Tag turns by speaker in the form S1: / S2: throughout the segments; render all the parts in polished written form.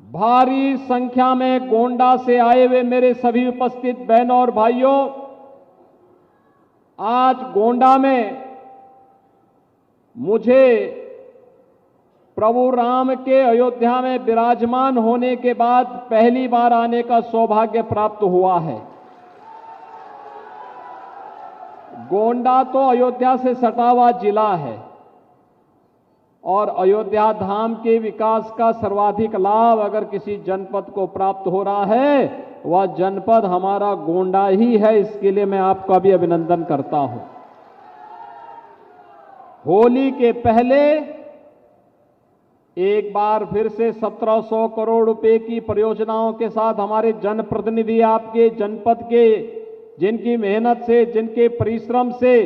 S1: भारी संख्या में गोंडा से आए हुए मेरे सभी उपस्थित बहनों और भाइयों, आज गोंडा में मुझे प्रभु राम के अयोध्या में विराजमान होने के बाद पहली बार आने का सौभाग्य प्राप्त हुआ है। गोंडा तो अयोध्या से सटा हुआ जिला है और अयोध्या धाम के विकास का सर्वाधिक लाभ अगर किसी जनपद को प्राप्त हो रहा है, वह जनपद हमारा गोंडा ही है। इसके लिए मैं आपका भी अभिनंदन करता हूं। होली के पहले एक बार फिर से 1700 करोड़ रुपए की परियोजनाओं के साथ हमारे जनप्रतिनिधि आपके जनपद के, जिनकी मेहनत से, जिनके परिश्रम से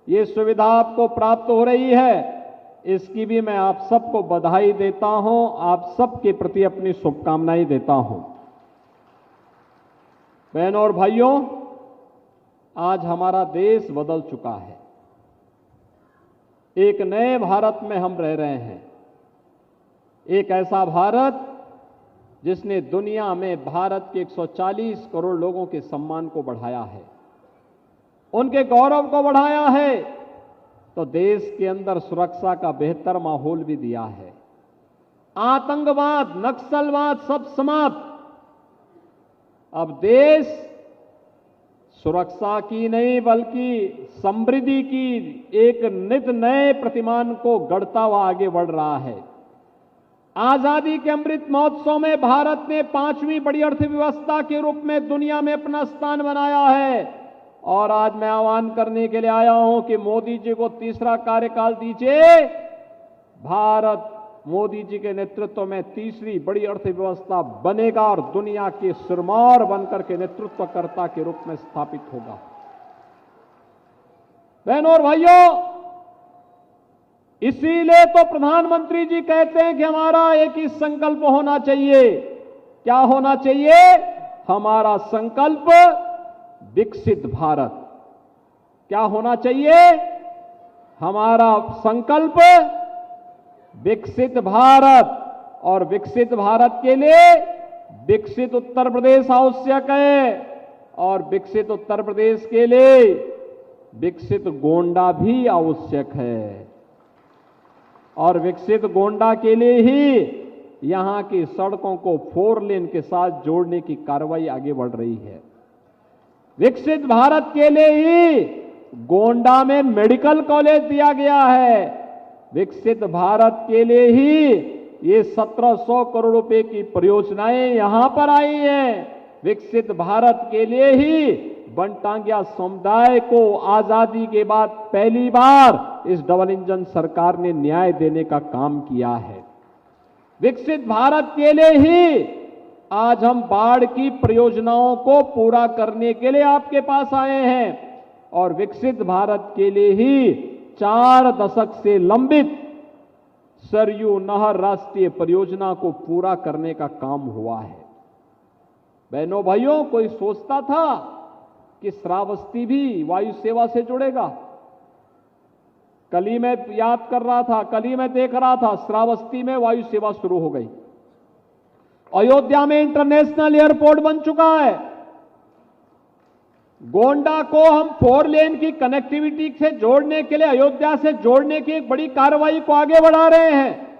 S1: ये सुविधा आपको प्राप्त हो रही है, इसकी भी मैं आप सबको बधाई देता हूं। आप सबके प्रति अपनी शुभकामनाएं देता हूं। बहनों और भाइयों, आज हमारा देश बदल चुका है। एक नए भारत में हम रह रहे हैं। एक ऐसा भारत जिसने दुनिया में भारत के 140 करोड़ लोगों के सम्मान को बढ़ाया है, उनके गौरव को बढ़ाया है, तो देश के अंदर सुरक्षा का बेहतर माहौल भी दिया है। आतंकवाद, नक्सलवाद सब समाप्त। अब देश सुरक्षा की नहीं बल्कि समृद्धि की एक नित नए प्रतिमान को गढ़ता हुआ आगे बढ़ रहा है। आजादी के अमृत महोत्सव में भारत ने 5वीं बड़ी अर्थव्यवस्था के रूप में दुनिया में अपना स्थान बनाया है। और आज मैं आह्वान करने के लिए आया हूं कि मोदी जी को तीसरा कार्यकाल दीजिए। भारत मोदी जी के नेतृत्व में तीसरी बड़ी अर्थव्यवस्था बनेगा और दुनिया के सिरमौर बनकर के नेतृत्वकर्ता के रूप में स्थापित होगा। बहनों और भाइयों, इसीलिए तो प्रधानमंत्री जी कहते हैं कि हमारा एक ही संकल्प होना चाहिए। क्या होना चाहिए? हमारा संकल्प विकसित भारत। क्या होना चाहिए? हमारा संकल्प विकसित भारत। और विकसित भारत के लिए विकसित उत्तर प्रदेश आवश्यक है और विकसित उत्तर प्रदेश के लिए विकसित गोंडा भी आवश्यक है। और विकसित गोंडा के लिए ही यहां की सड़कों को 4 लेन के साथ जोड़ने की कार्रवाई आगे बढ़ रही है। विकसित भारत के लिए ही गोंडा में मेडिकल कॉलेज दिया गया है। विकसित भारत के लिए ही ये 1700 करोड़ रुपए की परियोजनाएं यहां पर आई हैं। विकसित भारत के लिए ही वनटांगिया समुदाय को आजादी के बाद पहली बार इस डबल इंजन सरकार ने न्याय देने का काम किया है। विकसित भारत के लिए ही आज हम बाढ़ की परियोजनाओं को पूरा करने के लिए आपके पास आए हैं। और विकसित भारत के लिए ही 4 दशक से लंबित सरयू नहर राष्ट्रीय परियोजना को पूरा करने का काम हुआ है। बहनों भाइयों, कोई सोचता था कि श्रावस्ती भी वायु सेवा से जुड़ेगा? कल ही मैं याद कर रहा था, कल ही मैं देख रहा था, श्रावस्ती में वायु सेवा शुरू हो गई। अयोध्या में इंटरनेशनल एयरपोर्ट बन चुका है। गोंडा को हम 4 लेन की कनेक्टिविटी से जोड़ने के लिए, अयोध्या से जोड़ने की एक बड़ी कार्रवाई को आगे बढ़ा रहे हैं।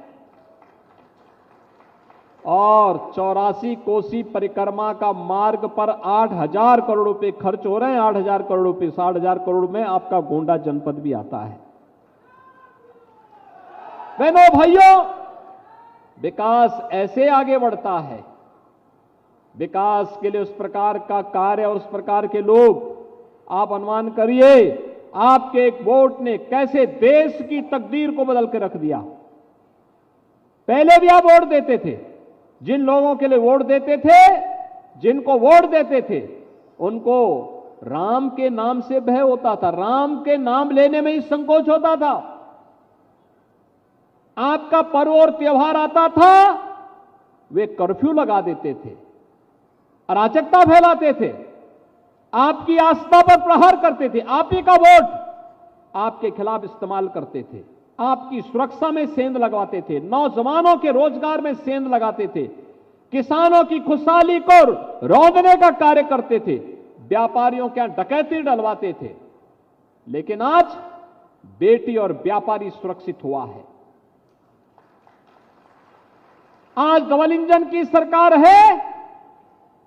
S1: और 84 कोसी परिक्रमा का मार्ग पर 8000 करोड़ रुपए खर्च हो रहे हैं। 8000 करोड़ रुपए, 60,000 करोड़ में आपका गोंडा जनपद भी आता है। बहनों भाइयों, विकास ऐसे आगे बढ़ता है। विकास के लिए उस प्रकार का कार्य और उस प्रकार के लोग, आप अनुमान करिए आपके एक वोट ने कैसे देश की तकदीर को बदल के रख दिया। पहले भी आप वोट देते थे, जिन लोगों के लिए वोट देते थे, जिनको वोट देते थे, उनको राम के नाम से भय होता था, राम के नाम लेने में ही संकोच होता था। आपका पर्व और त्योहार आता था, वे कर्फ्यू लगा देते थे, अराजकता फैलाते थे, आपकी आस्था पर प्रहार करते थे, आप ही का वोट आपके खिलाफ इस्तेमाल करते थे, आपकी सुरक्षा में सेंध लगवाते थे, नौजवानों के रोजगार में सेंध लगाते थे। किसानों की खुशहाली को रौंदने का कार्य करते थे, व्यापारियों के यहां डकैती डलवाते थे। लेकिन आज बेटी और व्यापारी सुरक्षित हुआ है। आज डबल इंजन की सरकार है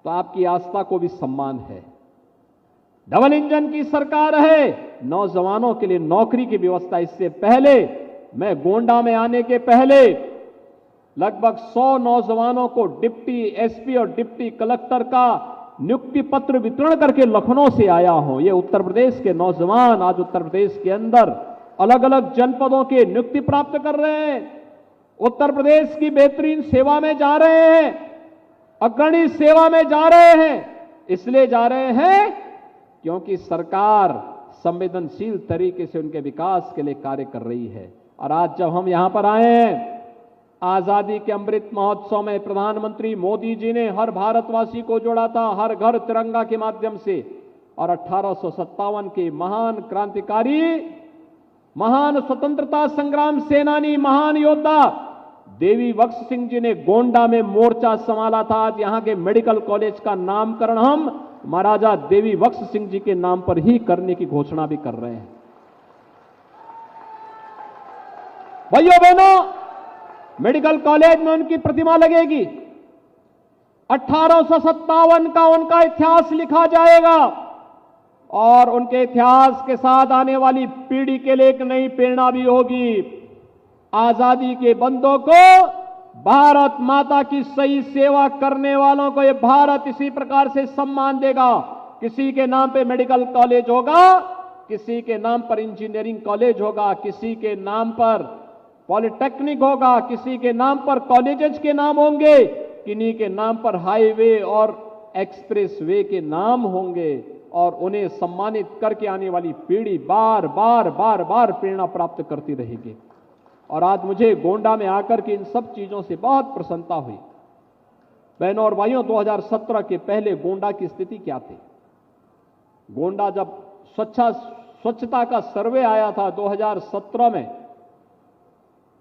S1: तो आपकी आस्था को भी सम्मान है। डबल इंजन की सरकार है, नौजवानों के लिए नौकरी की व्यवस्था। इससे पहले, मैं गोंडा में आने के पहले लगभग 100 नौजवानों को डिप्टी एसपी और डिप्टी कलेक्टर का नियुक्ति पत्र वितरण करके लखनऊ से आया हूं। ये उत्तर प्रदेश के नौजवान आज उत्तर प्रदेश के अंदर अलग अलग जनपदों के नियुक्ति प्राप्त कर रहे हैं, उत्तर प्रदेश की बेहतरीन सेवा में जा रहे हैं, अग्रणी सेवा में जा रहे हैं। इसलिए जा रहे हैं क्योंकि सरकार संवेदनशील तरीके से उनके विकास के लिए कार्य कर रही है। और आज जब हम यहां पर आए हैं, आजादी के अमृत महोत्सव में प्रधानमंत्री मोदी जी ने हर भारतवासी को जोड़ा था, हर घर तिरंगा के माध्यम से। और 1857 के महान क्रांतिकारी, महान स्वतंत्रता संग्राम सेनानी, महान योद्धा देवी बख्श सिंह जी ने गोंडा में मोर्चा संभाला था। आज यहां के मेडिकल कॉलेज का नामकरण हम महाराजा देवी बख्श सिंह जी के नाम पर ही करने की घोषणा भी कर रहे हैं। भाइयों बहनों, मेडिकल कॉलेज में उनकी प्रतिमा लगेगी। 1857 का उनका इतिहास लिखा जाएगा और उनके इतिहास के साथ आने वाली पीढ़ी के लिए एक नई प्रेरणा भी होगी। आजादी के बंदों को, भारत माता की सही सेवा करने वालों को यह भारत इसी प्रकार से सम्मान देगा। किसी के नाम पे मेडिकल कॉलेज होगा, किसी के नाम पर इंजीनियरिंग कॉलेज होगा, किसी के नाम पर पॉलिटेक्निक होगा, किसी के नाम पर कॉलेजेस के नाम होंगे, किन्हीं के नाम पर हाईवे और एक्सप्रेस वे के नाम होंगे। और उन्हें सम्मानित करके आने वाली पीढ़ी बार बार बार बार प्रेरणा प्राप्त करती रहेगी। और आज मुझे गोंडा में आकर के इन सब चीजों से बहुत प्रसन्नता हुई। बहनों और भाइयों, 2017 के पहले गोंडा की स्थिति क्या थी? गोंडा जब स्वच्छता का सर्वे आया था 2017 में,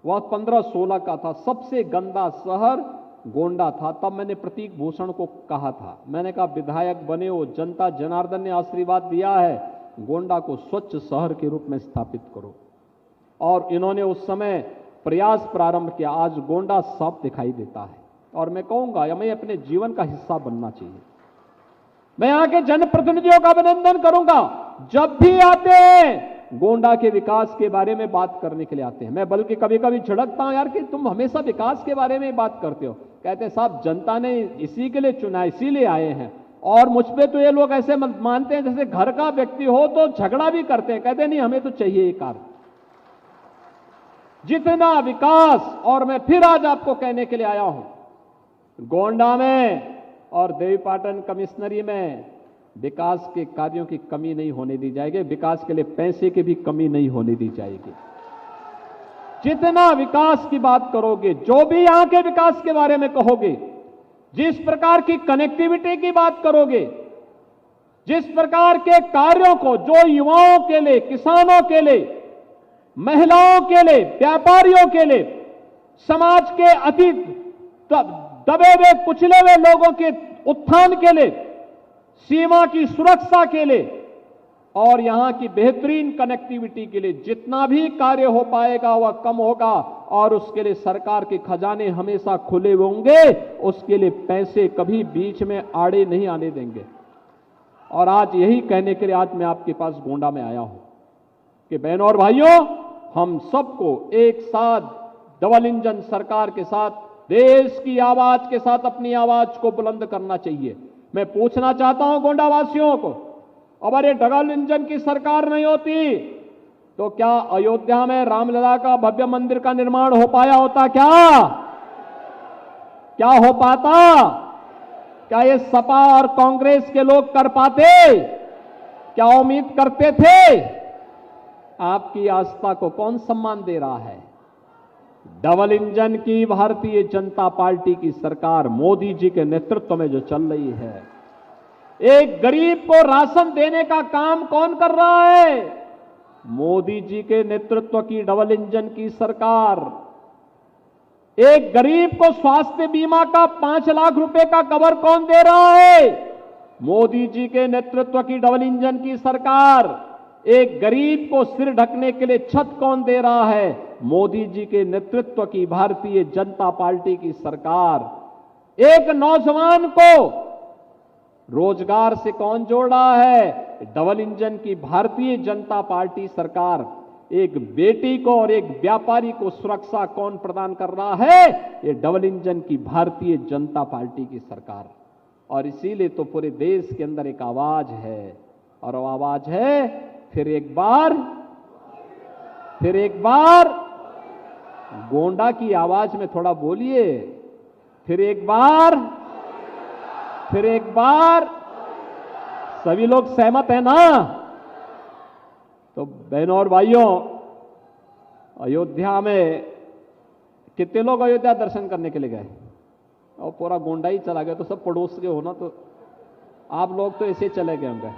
S1: वह 15-16 का था। सबसे गंदा शहर गोंडा था। तब मैंने प्रतीक भूषण को कहा था, मैंने कहा विधायक बने हो, जनता जनार्दन ने आशीर्वाद दिया है, गोंडा को स्वच्छ शहर के रूप में स्थापित करो। और इन्होंने उस समय प्रयास प्रारंभ किया। आज गोंडा साफ दिखाई देता है। और मैं कहूंगा हमें अपने जीवन का हिस्सा बनना चाहिए। मैं यहां के जनप्रतिनिधियों का अभिनंदन करूंगा। जब भी आते हैं गोंडा के विकास के बारे में बात करने के लिए आते हैं। मैं बल्कि कभी कभी झिड़कता हूं, यार कि तुम हमेशा विकास के बारे में बात करते हो। कहते हैं साहब जनता ने इसी के लिए चुना, इसीलिए आए हैं। और मुझ पे तो ये लोग ऐसे मानते हैं जैसे घर का व्यक्ति हो तो झगड़ा भी करते हैं। कहते नहीं, हमें तो चाहिए ये कार्य, जितना विकास। और मैं फिर आज आपको कहने के लिए आया हूं, गोंडा में और देवीपाटन कमिश्नरी में विकास के कार्यों की कमी नहीं होने दी जाएगी। विकास के लिए पैसे की भी कमी नहीं होने दी जाएगी। जितना विकास की बात करोगे, जो भी यहां के विकास के बारे में कहोगे, जिस प्रकार की कनेक्टिविटी की बात करोगे, जिस प्रकार के कार्यों को जो युवाओं के लिए, किसानों के लिए, महिलाओं के लिए, व्यापारियों के लिए, समाज के अति दबे हुए कुचले हुए लोगों के उत्थान के लिए, सीमा की सुरक्षा के लिए और यहां की बेहतरीन कनेक्टिविटी के लिए जितना भी कार्य हो पाएगा वह कम होगा। और उसके लिए सरकार के खजाने हमेशा खुले होंगे। उसके लिए पैसे कभी बीच में आड़े नहीं आने देंगे। और आज यही कहने के लिए आज मैं आपके पास गोंडा में आया हूं कि बहनों और भाइयों, हम सबको एक साथ डबल इंजन सरकार के साथ, देश की आवाज के साथ अपनी आवाज को बुलंद करना चाहिए। मैं पूछना चाहता हूं गोंडा वासियों को, अगर ये डबल इंजन की सरकार नहीं होती तो क्या अयोध्या में रामलला का भव्य मंदिर का निर्माण हो पाया होता? क्या हो पाता? क्या ये सपा और कांग्रेस के लोग कर पाते? क्या उम्मीद करते थे? आपकी आस्था को कौन सम्मान दे रहा है? डबल इंजन की भारतीय जनता पार्टी की सरकार मोदी जी के नेतृत्व में जो चल रही है। एक गरीब को राशन देने का काम कौन कर रहा है? मोदी जी के नेतृत्व की डबल इंजन की सरकार। एक गरीब को स्वास्थ्य बीमा का 5 लाख रुपए का कवर कौन दे रहा है? मोदी जी के नेतृत्व की डबल इंजन की सरकार। एक गरीब को सिर ढकने के लिए छत कौन दे रहा है? मोदी जी के नेतृत्व की भारतीय जनता पार्टी की सरकार। एक नौजवान को रोजगार से कौन जोड़ रहा है? डबल इंजन की भारतीय जनता पार्टी सरकार। एक बेटी को और एक व्यापारी को सुरक्षा कौन प्रदान कर रहा है? ये डबल इंजन की भारतीय जनता पार्टी की सरकार। और इसीलिए तो पूरे देश के अंदर एक आवाज है, और वो आवाज है फिर एक बार गोंडा की आवाज में थोड़ा बोलिए, फिर एक बार। सभी लोग सहमत हैं ना? तो बहनों और भाइयों, अयोध्या में कितने लोग अयोध्या दर्शन करने के लिए गए? और पूरा गोंडा ही चला गया, तो सब पड़ोस के हो ना, तो आप लोग तो ऐसे चले गए होंगे।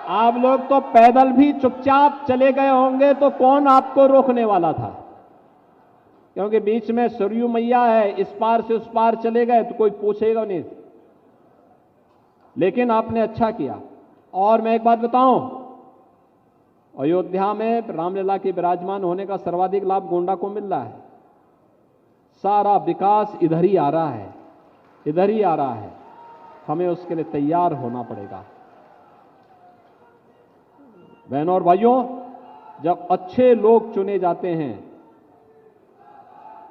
S1: आप लोग तो पैदल भी चुपचाप चले गए होंगे, तो कौन आपको रोकने वाला था? क्योंकि बीच में सरयू मैया है, इस पार से उस पार चले गए तो कोई पूछेगा नहीं। लेकिन आपने अच्छा किया। और मैं एक बात बताऊं, अयोध्या में रामलला के विराजमान होने का सर्वाधिक लाभ गोंडा को मिल रहा है। सारा विकास इधर ही आ रहा है, इधर ही आ रहा है। हमें उसके लिए तैयार होना पड़ेगा। बहनों और भाइयों, जब अच्छे लोग चुने जाते हैं,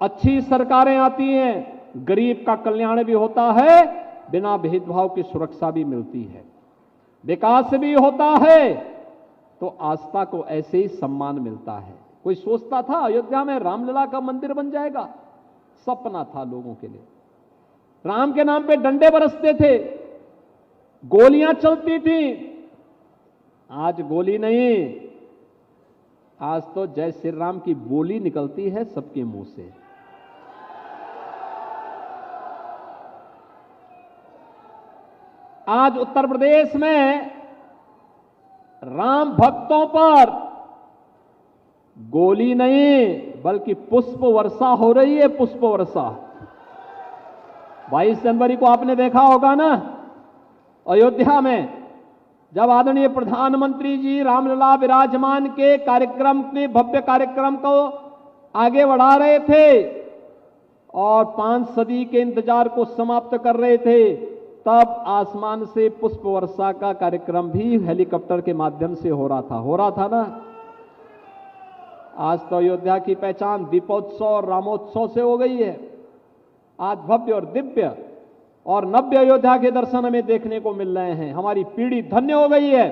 S1: अच्छी सरकारें आती हैं, गरीब का कल्याण भी होता है, बिना भेदभाव की सुरक्षा भी मिलती है, विकास भी होता है, तो आस्था को ऐसे ही सम्मान मिलता है। कोई सोचता था अयोध्या में रामलला का मंदिर बन जाएगा? सपना था लोगों के लिए। राम के नाम पे डंडे बरसते थे, गोलियां चलती थी। आज गोली नहीं, आज तो जय श्री राम की बोली निकलती है सबके मुंह से। आज उत्तर प्रदेश में राम भक्तों पर गोली नहीं बल्कि पुष्प वर्षा हो रही है, पुष्प वर्षा। 22 जनवरी को आपने देखा होगा ना, अयोध्या में जब आदरणीय प्रधानमंत्री जी रामलला विराजमान के कार्यक्रम में भव्य कार्यक्रम को आगे बढ़ा रहे थे और 5 सदी के इंतजार को समाप्त कर रहे थे, तब आसमान से पुष्प वर्षा का कार्यक्रम भी हेलीकॉप्टर के माध्यम से हो रहा था ना। आज तो अयोध्या की पहचान दीपोत्सव और रामोत्सव से हो गई है। आज भव्य और दिव्य और नव्य अयोध्या के दर्शन हमें देखने को मिल रहे हैं। हमारी पीढ़ी धन्य हो गई है।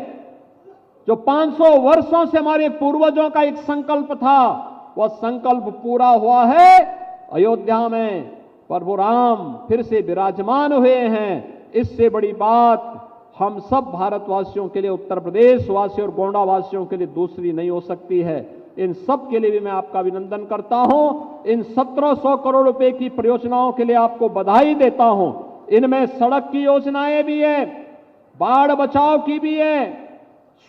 S1: जो 500 वर्षों से हमारे पूर्वजों का एक संकल्प था, वह संकल्प पूरा हुआ है। अयोध्या में प्रभु राम फिर से विराजमान हुए हैं। इससे बड़ी बात हम सब भारतवासियों के लिए, उत्तर प्रदेश वासियों और गोंडा वासियों के लिए दूसरी नहीं हो सकती है। इन सब के लिए भी मैं आपका अभिनंदन करता हूं। इन 1700 करोड़ रुपए की परियोजनाओं के लिए आपको बधाई देता हूं। इनमें सड़क की योजनाएं भी है, बाढ़ बचाव की भी है,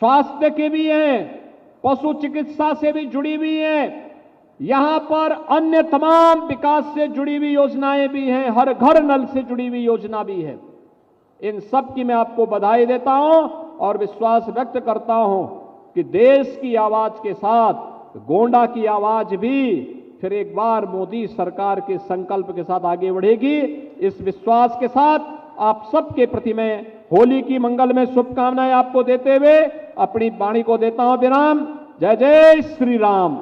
S1: स्वास्थ्य की भी है, पशु चिकित्सा से भी जुड़ी हुई है। यहां पर अन्य तमाम विकास से जुड़ी हुई योजनाएं भी हैं, हर घर नल से जुड़ी हुई योजना भी है। इन सब की मैं आपको बधाई देता हूं और विश्वास व्यक्त करता हूं कि देश की आवाज के साथ गोंडा की आवाज भी फिर एक बार मोदी सरकार के संकल्प के साथ आगे बढ़ेगी। इस विश्वास के साथ आप सबके प्रति मैं होली की मंगलमय शुभकामनाएं आपको देते हुए अपनी वाणी को देता हूं विराम। जय जय श्री राम।